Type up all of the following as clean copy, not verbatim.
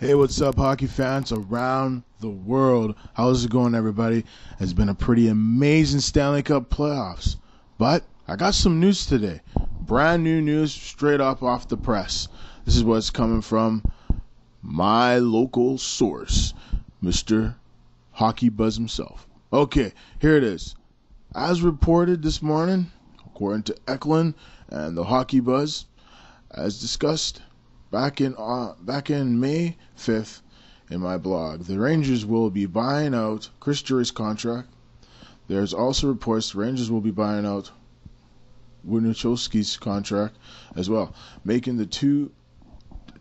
Hey, what's up, hockey fans around the world? How's it going, everybody? It's been a pretty amazing Stanley Cup playoffs. But I got some news today. Brand new news straight up off the press. This is what's coming from my local source, Mr. Hockey Buzz himself. Okay, here it is. As reported this morning, according to Eklund and the Hockey Buzz, as discussed back in May 5th in my blog, the Rangers will be buying out Chris Drury's contract. There's also reports the Rangers will be buying out Winachowski's contract as well, making the two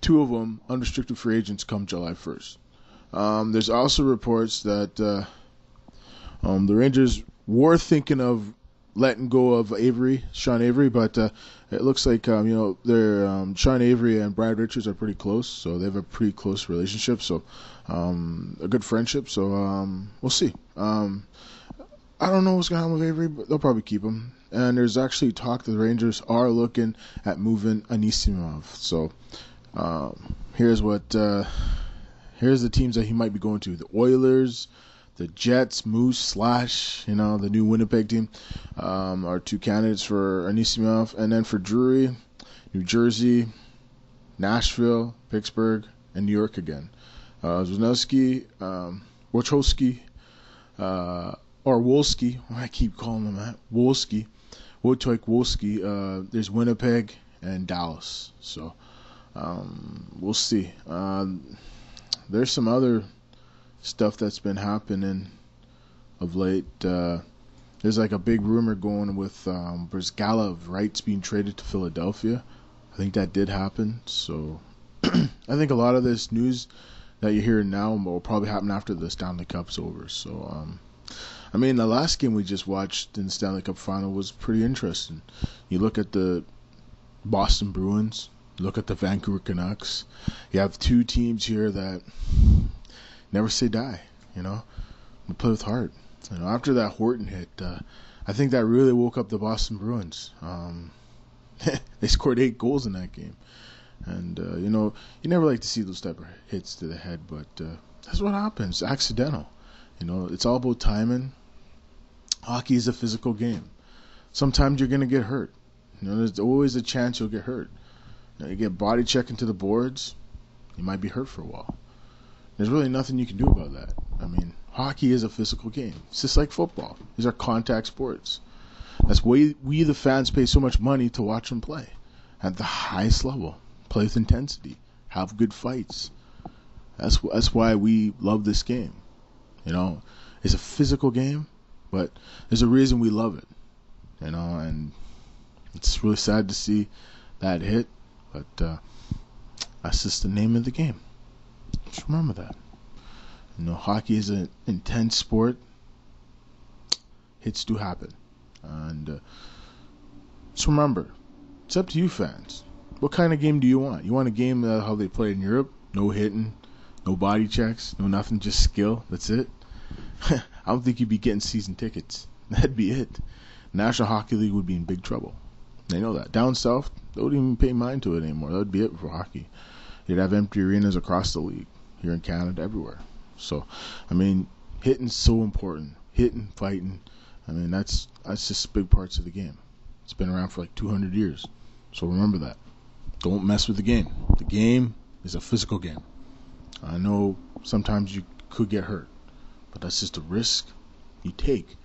of them unrestricted free agents come July 1st. There's also reports that the Rangers were thinking of letting go of Sean Avery, but it looks like Sean Avery and Brad Richards are pretty close, so they have a pretty close relationship, so a good friendship. So we'll see. I don't know what's gonna happen with Avery, but they'll probably keep him. And there's actually talk that the Rangers are looking at moving Anisimov. So here's the teams that he might be going to: the Oilers, the Jets, Moose, the new Winnipeg team are two candidates for Anisimov. And then for Drury, New Jersey, Nashville, Pittsburgh, and New York again. Wisniewski, Wojciechowski, or Wolski, I keep calling him that, Wojciech Wolski. There's Winnipeg and Dallas. So we'll see. There's some other stuff that's been happening of late. There's like a big rumor going with Brzgala of rights being traded to Philadelphia. I think that did happen. So I think a lot of this news that you're hearing now will probably happen after the Stanley Cup's over. So the last game we just watched in the Stanley Cup final was pretty interesting. You look at the Boston Bruins, look at the Vancouver Canucks. You have two teams here that never say die, we play with heart. After that Horton hit, I think that really woke up the Boston Bruins. They scored 8 goals in that game. And, you never like to see those type of hits to the head, but that's what happens. Accidental. It's all about timing. Hockey is a physical game. Sometimes you're going to get hurt. There's always a chance you'll get hurt. You get body check into the boards, you might be hurt for a while. There's really nothing you can do about that. Hockey is a physical game. It's just like football. These are contact sports. That's why we, the fans, pay so much money to watch them play at the highest level. Play with intensity. Have good fights. That's why we love this game. It's a physical game, but there's a reason we love it. And it's really sad to see that hit, but that's just the name of the game. Just remember that. Hockey is an intense sport. Hits do happen. And just remember, it's up to you fans. What kind of game do you want? You want a game how they play in Europe? No hitting, no body checks, no nothing, just skill. That's it. I don't think you'd be getting season tickets. That'd be it. National Hockey League would be in big trouble. They know that. Down south, they wouldn't even pay mind to it anymore. That would be it for hockey. You'd have empty arenas across the league, here in Canada, everywhere. So, hitting's so important. Hitting, fighting, that's just big parts of the game. It's been around for like 200 years. So remember that. Don't mess with the game. The game is a physical game. I know sometimes you could get hurt, but that's just a risk you take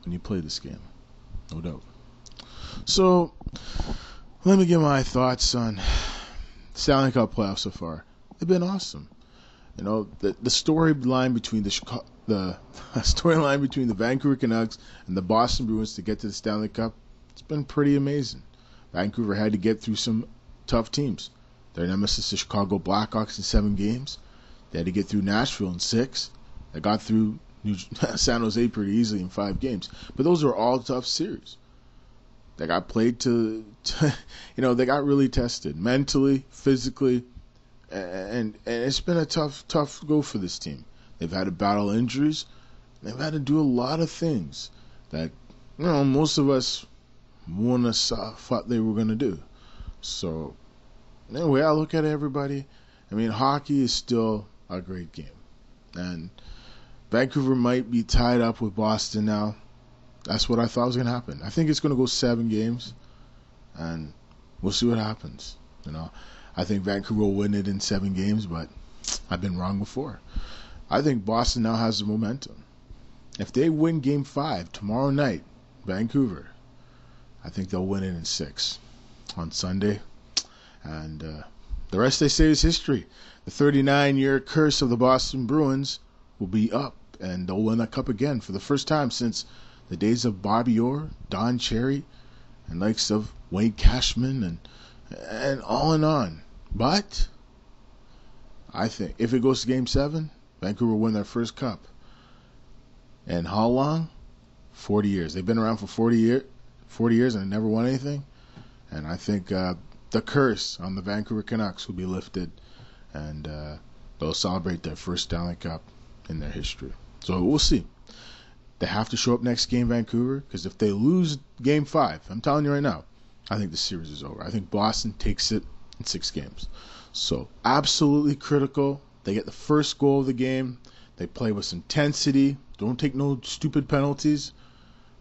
when you play this game. No doubt. So, let me give my thoughts on Stanley Cup playoffs so far. They've been awesome. The storyline between the storyline between the Vancouver Canucks and the Boston Bruins to get to the Stanley Cup, it's been pretty amazing. Vancouver had to get through some tough teams. Their nemesis, the Chicago Blackhawks, in 7 games. They had to get through Nashville in 6. They got through San Jose pretty easily in 5 games. But those were all tough series. They got played they got really tested mentally, physically, and it's been a tough go for this team. They've had to battle injuries. They've had to do a lot of things that most of us thought they were going to do. So anyway, I look at everybody I mean, hockey is still a great game. And Vancouver might be tied up with Boston now. That's what I thought was going to happen. I think it's going to go 7 games, and we'll see what happens. I think Vancouver will win it in 7 games, but I've been wrong before. I think Boston now has the momentum. If they win Game 5 tomorrow night, Vancouver, I think they'll win it in 6 on Sunday. And the rest, they say, is history. The 39-year curse of the Boston Bruins will be up, and they'll win that cup again for the first time since the days of Bobby Orr, Don Cherry, and likes of Wayne Cashman, and on. But I think if it goes to Game 7, Vancouver will win their first cup. And how long? 40 years. They've been around for 40 years and they never won anything. And I think the curse on the Vancouver Canucks will be lifted, and they'll celebrate their first Stanley Cup in their history. So we'll see. They have to show up next game, Vancouver, because if they lose Game 5, I'm telling you right now, I think the series is over. I think Boston takes it in 6 games. So absolutely critical. They get the first goal of the game. They play with intensity. Don't take no stupid penalties.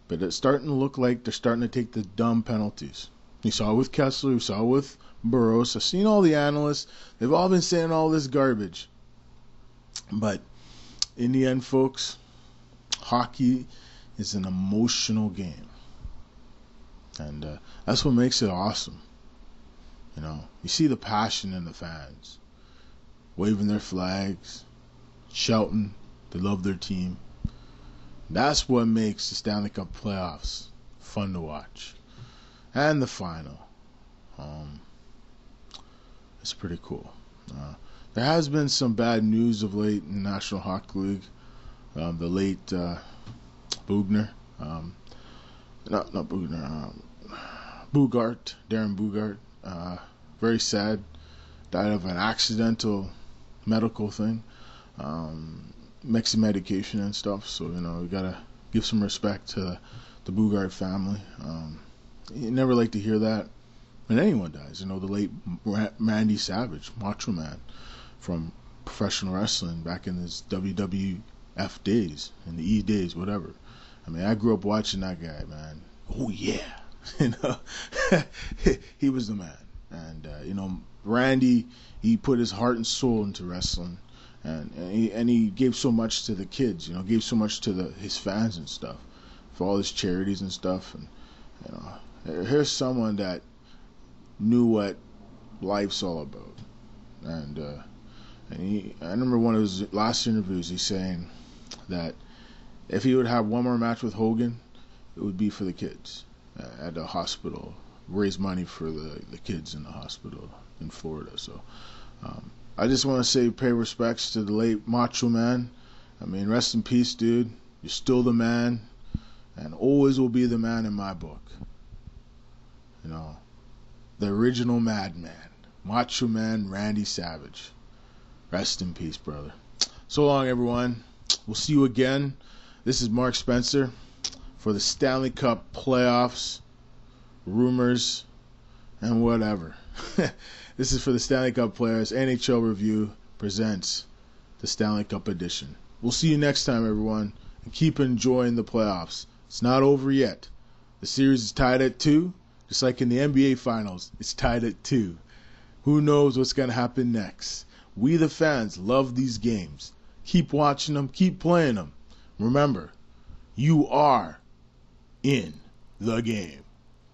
But it's starting to look like they're starting to take the dumb penalties. You saw it with Kessler. You saw it with Burroughs. I've seen all the analysts. They've all been saying all this garbage. But in the end, folks, hockey is an emotional game. And that's what makes it awesome. You see the passion in the fans, waving their flags, shouting, they love their team. That's what makes the Stanley Cup playoffs fun to watch. And the final. It's pretty cool. There has been some bad news of late in the National Hockey League. The late Bugner. Not Bugner. Bugart. Darren Bugart. Very sad. Died of an accidental medical thing. Mixing medication and stuff. So, we got to give some respect to the Bugart family. You never like to hear that when anyone dies. The late Randy Savage, Macho Man, from professional wrestling back in his WWF days, in the E days, whatever. I mean, I grew up watching that guy, man. Oh, yeah. He was the man. And, Randy, he put his heart and soul into wrestling. And he gave so much to the kids, gave so much to his fans and stuff, for all his charities and stuff. And, here's someone that knew what life's all about. And I remember one of his last interviews, he's saying that if he would have one more match with Hogan, it would be for the kids at the hospital, raise money for the kids in the hospital in Florida. So I just want to say, pay respects to the late Macho Man. I mean, rest in peace, dude. You're still the man, and always will be the man in my book. The original madman, Macho Man Randy Savage. Rest in peace, brother. So long, everyone. We'll see you again. This is Mark Spencer for the Stanley Cup playoffs, rumors, and whatever. This is for the Stanley Cup Players. NHL Review presents the Stanley Cup edition. We'll see you next time, everyone, and keep enjoying the playoffs. It's not over yet. The series is tied at 2, just like in the NBA Finals. It's tied at 2. Who knows what's going to happen next? We, the fans, love these games. Keep watching them. Keep playing them. Remember, you are in the game.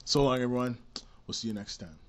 So long, everyone. We'll see you next time.